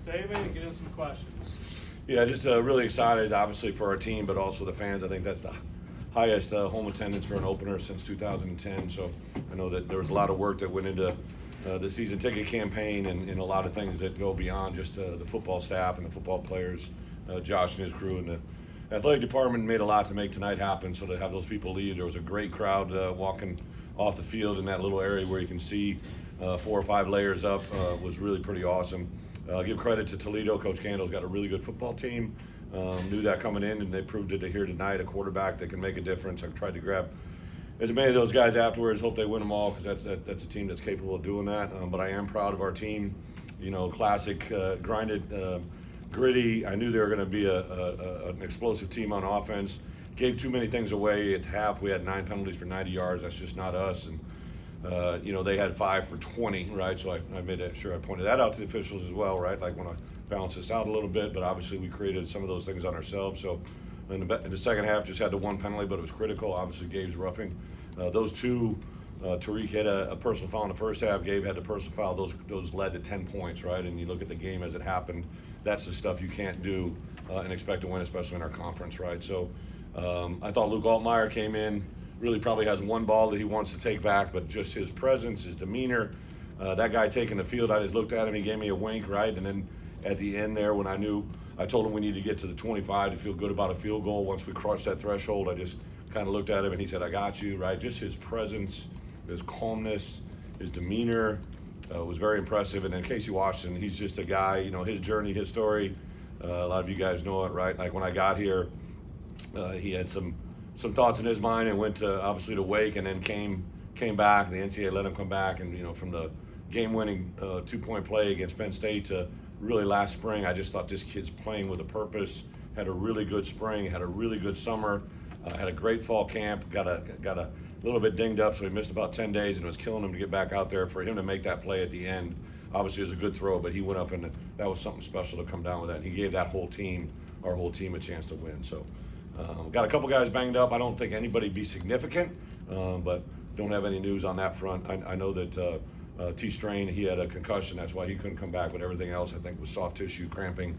David, and get in some questions. Yeah, just really excited, obviously, for our team, but also the fans. I think that's the highest home attendance for an opener since 2010. So I know that there was a lot of work that went into the season ticket campaign and a lot of things that go beyond just the football staff and the football players. Josh and his crew and the athletic department made a lot to make tonight happen. So to have those people leave, there was a great crowd walking off the field in that little area where you can see 4 or 5 layers up was really pretty awesome. Give credit to Toledo. Coach Candle's got a really good football team. Knew that coming in, and they proved it here tonight. A quarterback that can make a difference. I tried to grab as many of those guys afterwards. Hope they win them all because that's a team that's capable of doing that. But I am proud of our team. You know, classic, grinded, gritty. I knew they were going to be an explosive team on offense. Gave too many things away at half. We had 9 penalties for 90 yards. That's just not us. And you know, they had 5 for 20, right? So I made sure I pointed that out to the officials as well, right? Like, want to balance this out a little bit, but obviously we created some of those things on ourselves. So in the second half, just had the 1 penalty, but it was critical. Obviously, Gabe's roughing. Those 2, Tariq had a personal foul in the first half. Gabe had the personal foul. Those led to 10 points, right? And you look at the game as it happened. That's the stuff you can't do and expect to win, especially in our conference, right? So I thought Luke Altmeyer came in. Really probably has 1 ball that he wants to take back, but just his presence, his demeanor, that guy taking the field, I just looked at him, he gave me a wink, right? And then at the end there, when I told him we need to get to the 25 to feel good about a field goal. Once we crossed that threshold, I just kind of looked at him and he said, I got you, right? Just his presence, his calmness, his demeanor was very impressive. And then Casey Washington, he's just a guy, you know, his journey, his story, a lot of you guys know it, right? Like when I got here, he had some thoughts in his mind and went to obviously to Wake and then came back. The NCAA let him come back, and you know, from the game-winning 2-point play against Penn State to really last spring, I just thought this kid's playing with a purpose. Had a really good spring, had a really good summer, had a great fall camp. Got a little bit dinged up, so he missed about 10 days, and it was killing him to get back out there. For him to make that play at the end, obviously it was a good throw, but he went up and that was something special to come down with that. And he gave that whole team, our whole team, a chance to win. So. Got a couple guys banged up. I don't think anybody be significant, but don't have any news on that front. I know that T. Strain, he had a concussion. That's why he couldn't come back, but everything else I think was soft tissue cramping.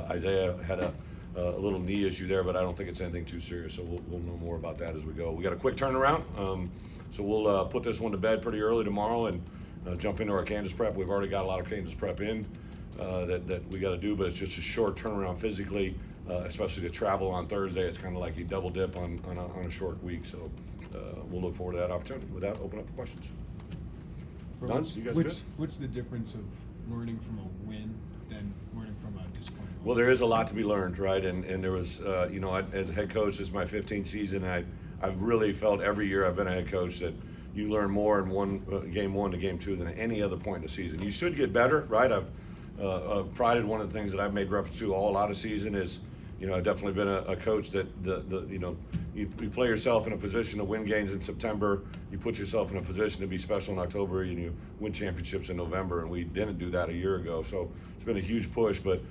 Isaiah had a little knee issue there, but I don't think it's anything too serious, so we'll know more about that as we go. We got a quick turnaround, so we'll put this one to bed pretty early tomorrow and jump into our Kansas prep. We've already got a lot of Kansas prep in that we got to do, but it's just a short turnaround physically. Especially to travel on Thursday, it's kind of like you double dip on a short week. So we'll look forward to that opportunity. With that, open up for questions. Done? You guys good? What's the difference of learning from a win than learning from a disappointing win? Well, there is a lot to be learned, right? And there was, you know, as a head coach, this is my 15th season. I've really felt every year I've been a head coach that you learn more in game 1 to game 2 than at any other point in the season. You should get better, right? I've prided one of the things that I've made reference to all out of season is, you know, I've definitely been a coach that you know, you play yourself in a position to win games in September. You put yourself in a position to be special in October, and you win championships in November. And we didn't do that a year ago, so it's been a huge push. But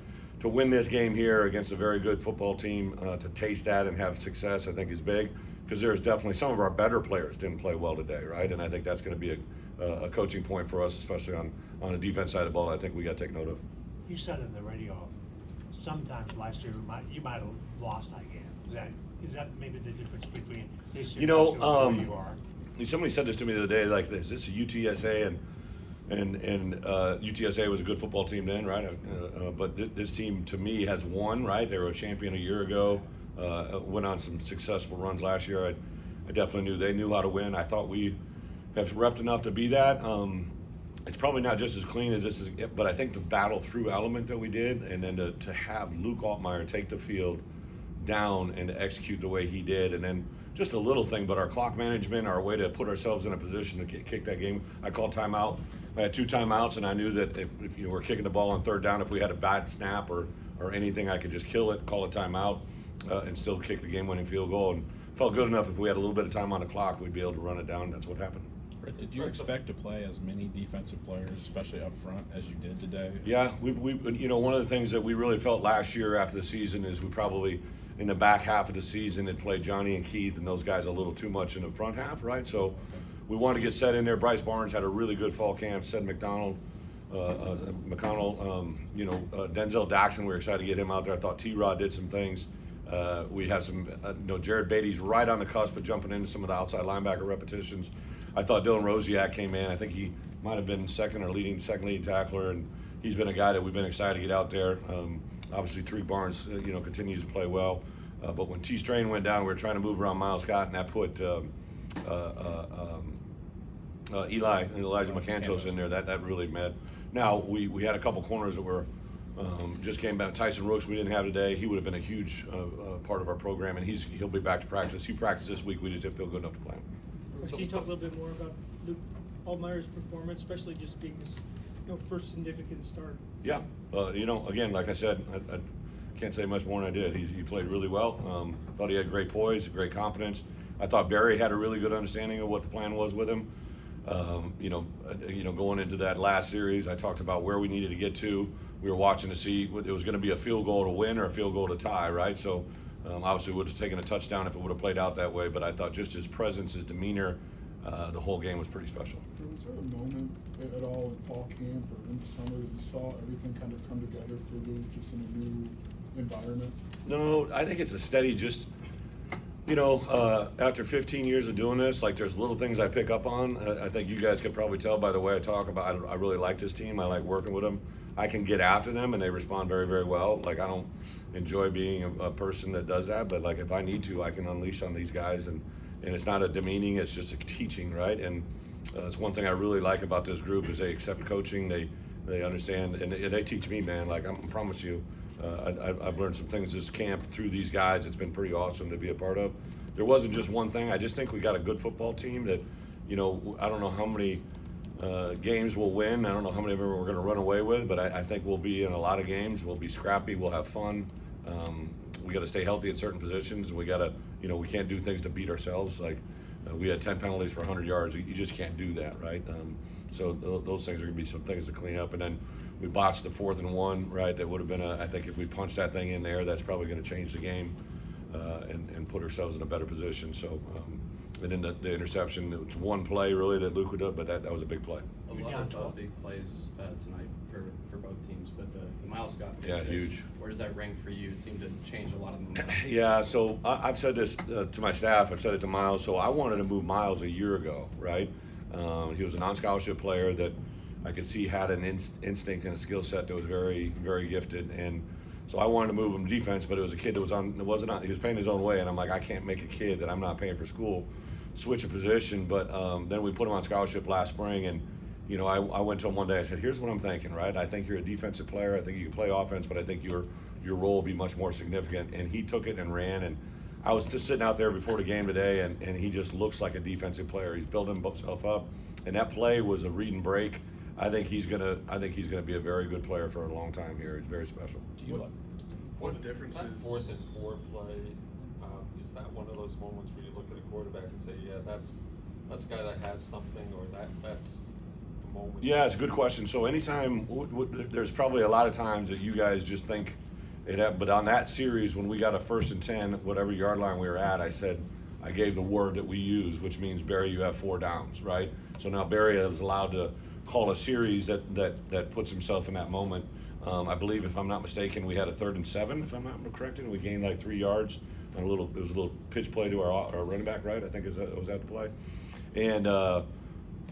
to win this game here against a very good football team, to taste that and have success, I think is big. Because there's definitely some of our better players didn't play well today, right? And I think that's going to be a coaching point for us, especially on the defense side of the ball. I think we got to take note of. You said in the radio, sometimes last year you might have lost that game. Is that maybe the difference between this year and where you are? Somebody said this to me the other day, like this is a UTSA, and UTSA was a good football team then, right? But this team to me has won, right? They were a champion a year ago, went on some successful runs last year. I definitely knew they knew how to win. I thought we have repped enough to be that. It's probably not just as clean as this is, but I think the battle through element that we did, and then to have Luke Altmeyer take the field down and to execute the way he did, and then just a little thing, but our clock management, our way to put ourselves in a position to kick that game. I called timeout. I had 2 timeouts, and I knew that if you were kicking the ball on 3rd down, if we had a bad snap or anything, I could just kill it, call a timeout, and still kick the game-winning field goal. And felt good enough if we had a little bit of time on the clock, we'd be able to run it down. That's what happened. Did you expect to play as many defensive players, especially up front, as you did today? Yeah, we you know, one of the things that we really felt last year after the season is we probably, in the back half of the season, had played Johnny and Keith and those guys a little too much in the front half, right? So we wanted to get set in there. Bryce Barnes had a really good fall camp. Sed McDonald McConnell, Denzel Daxon, we were excited to get him out there. I thought T-Rod did some things. We had some, Jared Beatty's right on the cusp of jumping into some of the outside linebacker repetitions. I thought Dylan Rosiak came in. I think he might have been second leading tackler, and he's been a guy that we've been excited to get out there. Obviously, Tariq Barnes, continues to play well. But when T. Strain went down, we were trying to move around Miles Scott, and that put Elijah McCantos in there. That really met. Now, we had a couple corners that were just came back. Tyson Rooks we didn't have today. He would have been a huge part of our program, and he'll be back to practice. He practiced this week. We just didn't feel good enough to play him. Can you talk a little bit more about Luke Altmeyer's performance, especially just being his first significant start? Yeah, again, like I said, I can't say much more than I did. He played really well. Thought he had great poise, great confidence. I thought Barry had a really good understanding of what the plan was with him. Going into that last series, I talked about where we needed to get to. We were watching to see it was going to be a field goal to win or a field goal to tie, right? So obviously, we would have taken a touchdown if it would have played out that way. But I thought just his presence, his demeanor, the whole game was pretty special. Was there a moment at all in fall camp or in the summer that you saw everything kind of come together for Luke just in a new environment? No, I think it's a steady after 15 years of doing this, like there's little things I pick up on. I think you guys could probably tell by the way I talk about I really like this team. I like working with them. I can get after them and they respond very, very well. Like I don't enjoy being a person that does that, but like if I need to, I can unleash on these guys and it's not a demeaning, it's just a teaching, right? And it's one thing I really like about this group is they accept coaching, they understand, and they teach me, man. Like I promise you, I've learned some things this camp through these guys. It's been pretty awesome to be a part of. There wasn't just one thing. I just think we got a good football team that, I don't know how many games we'll win. I don't know how many of them we're going to run away with, but I think we'll be in a lot of games. We'll be scrappy. We'll have fun. We got to stay healthy at certain positions. We got to, we can't do things to beat ourselves. Like we had 10 penalties for 100 yards. You just can't do that, right? So those things are going to be some things to clean up. And then we botched the 4th and 1, right? That would have been I think if we punched that thing in there, that's probably going to change the game and put ourselves in a better position. So, and then the interception, it was one play really that Luke would do, but that was a big play. A lot of big plays tonight for both teams, but the Miles Scott pick Yeah, six, huge. Where does that rank for you? It seemed to change a lot of momentum. Yeah, so I've said this to my staff. I've said it to Miles. So I wanted to move Miles a year ago, right? He was a non-scholarship player that I could see had an instinct and a skill set that was very, very gifted. And so I wanted to move him to defense, but it was a kid that he was paying his own way. And I'm like, I can't make a kid that I'm not paying for school switch a position. But then we put him on scholarship last spring. And, I went to him one day. I said, here's what I'm thinking, right? I think you're a defensive player. I think you can play offense, but I think your role will be much more significant. And he took it and ran. And I was just sitting out there before the game today, and he just looks like a defensive player. He's building himself up. And that play was a read and break. I think he's gonna be a very good player for a long time here. He's very special. What difference is 4th and 4 play? Is that one of those moments where you look at a quarterback and say, yeah, that's a guy that has something, or that's the moment? Yeah, it's a good question. So anytime, there's probably a lot of times that you guys just think it happened, but on that series when we got a 1st and 10, whatever yard line we were at, I gave the word that we use, which means Barry, you have 4 downs, right? So now Barry is allowed to call a series that puts himself in that moment. I believe, if I'm not mistaken, we had a 3rd and 7, if I'm not correct, and we gained like 3 yards on it was a little pitch play to our running back, right? I think was that the play, and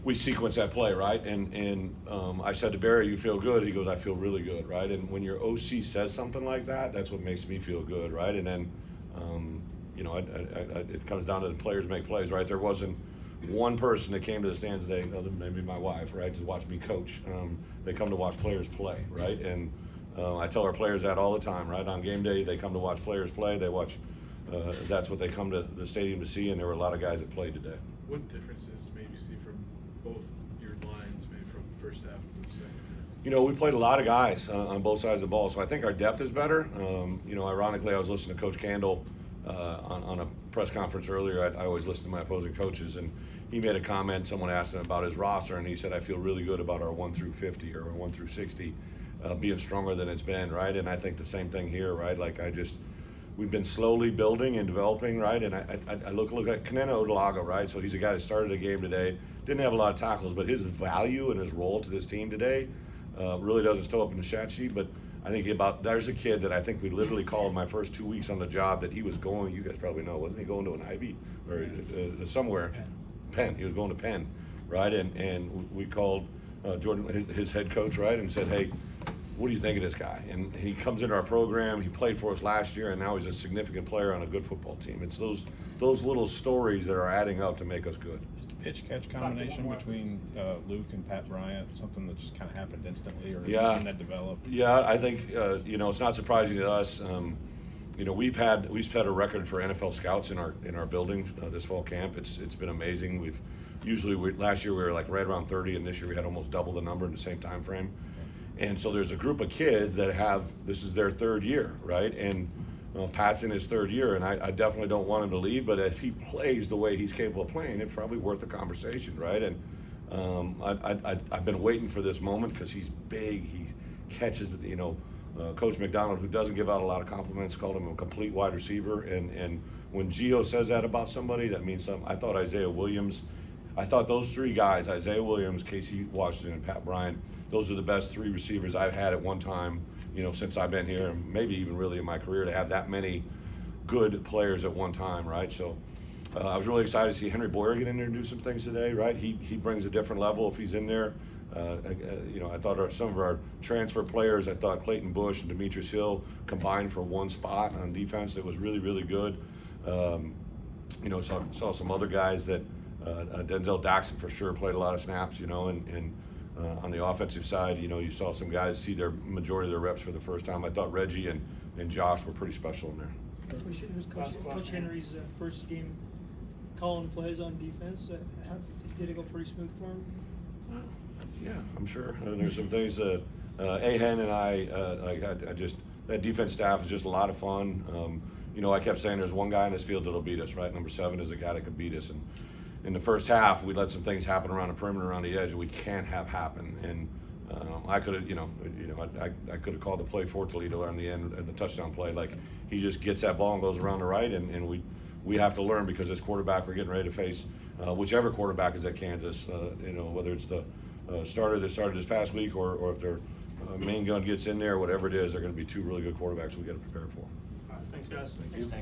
we sequenced that play, right? And I said to Barry, "You feel good?" He goes, "I feel really good," right? And when your OC says something like that, that's what makes me feel good, right? And then it comes down to the players make plays, right? There wasn't one person that came to the stands today, other than maybe my wife, right, to watch me coach. They come to watch players play, right? And I tell our players that all the time, right? On game day, they come to watch players play. They watch. That's what they come to the stadium to see, and there were a lot of guys that played today. What differences maybe you see from both your lines, maybe from first half to the second half? We played a lot of guys on both sides of the ball, so I think our depth is better. Ironically, I was listening to Coach Candle on a press conference earlier. I always listen to my opposing coaches, and he made a comment. Someone asked him about his roster, and he said, "I feel really good about our 1 through 50 or our 1 through 60 being stronger than it's been," right? And I think the same thing here, right? Like we've been slowly building and developing, right? And I look at Kanena Odelaga, right? So he's a guy that started a game today, didn't have a lot of tackles, but his value and his role to this team today really doesn't still up in the stat sheet, but I think there's a kid that I think we literally called my first 2 weeks on the job that he was going, you guys probably know, wasn't he going to an Ivy or somewhere? Penn. He was going to Penn, right? And we called Jordan, his head coach, right, and said, hey, what do you think of this guy? And he comes into our program. He played for us last year, and now he's a significant player on a good football team. It's those little stories that are adding up to make us good. Is the pitch-catch combination between Luke and Pat Bryant something that just kind of happened instantly, or have you seen that develop? Yeah, I think it's not surprising to us. We've had a record for NFL scouts in our building this fall camp. It's been amazing. Last year we were like right around 30, and this year we had almost double the number in the same time frame. And so there's a group of kids that this is their third year, right? And Pat's in his third year, and I definitely don't want him to leave, but if he plays the way he's capable of playing, it's probably worth the conversation, right? And I've been waiting for this moment because he's big. He catches, Coach McDonald, who doesn't give out a lot of compliments, called him a complete wide receiver. And when Gio says that about somebody, that means something. I thought those three guys, Isaiah Williams, Casey Washington, and Pat Bryant, those are the best three receivers I've had at one time, since I've been here, and maybe even really in my career, to have that many good players at one time, right? So I was really excited to see Henry Boyer get in there and do some things today, right? He brings a different level if he's in there. I thought some of our transfer players, I thought Clayton Bush and Demetrius Hill combined for one spot on defense that was really, really good. Saw some other guys that Denzel Daxon for sure played a lot of snaps, and on the offensive side, you saw some guys see their majority of their reps for the first time. I thought Reggie and Josh were pretty special in there. It was Coach Henry's first game calling plays on defense. Did it go pretty smooth for him? Yeah, I'm sure. There's some things that Ahen and I that defense staff is just a lot of fun. I kept saying there's one guy in this field that'll beat us, right? Number 7 is a guy that could beat us. And in the first half, we let some things happen around the perimeter, around the edge, that we can't have happen. And I could have, I could have called the play for Toledo on the end, the touchdown play. Like, he just gets that ball and goes around the right, and we have to learn, because as quarterback, we're getting ready to face whichever quarterback is at Kansas. Whether it's the starter that started this past week, or if their main gun gets in there, whatever it is, they're going to be two really good quarterbacks we got to prepare for. All right, thanks, guys. Thank you.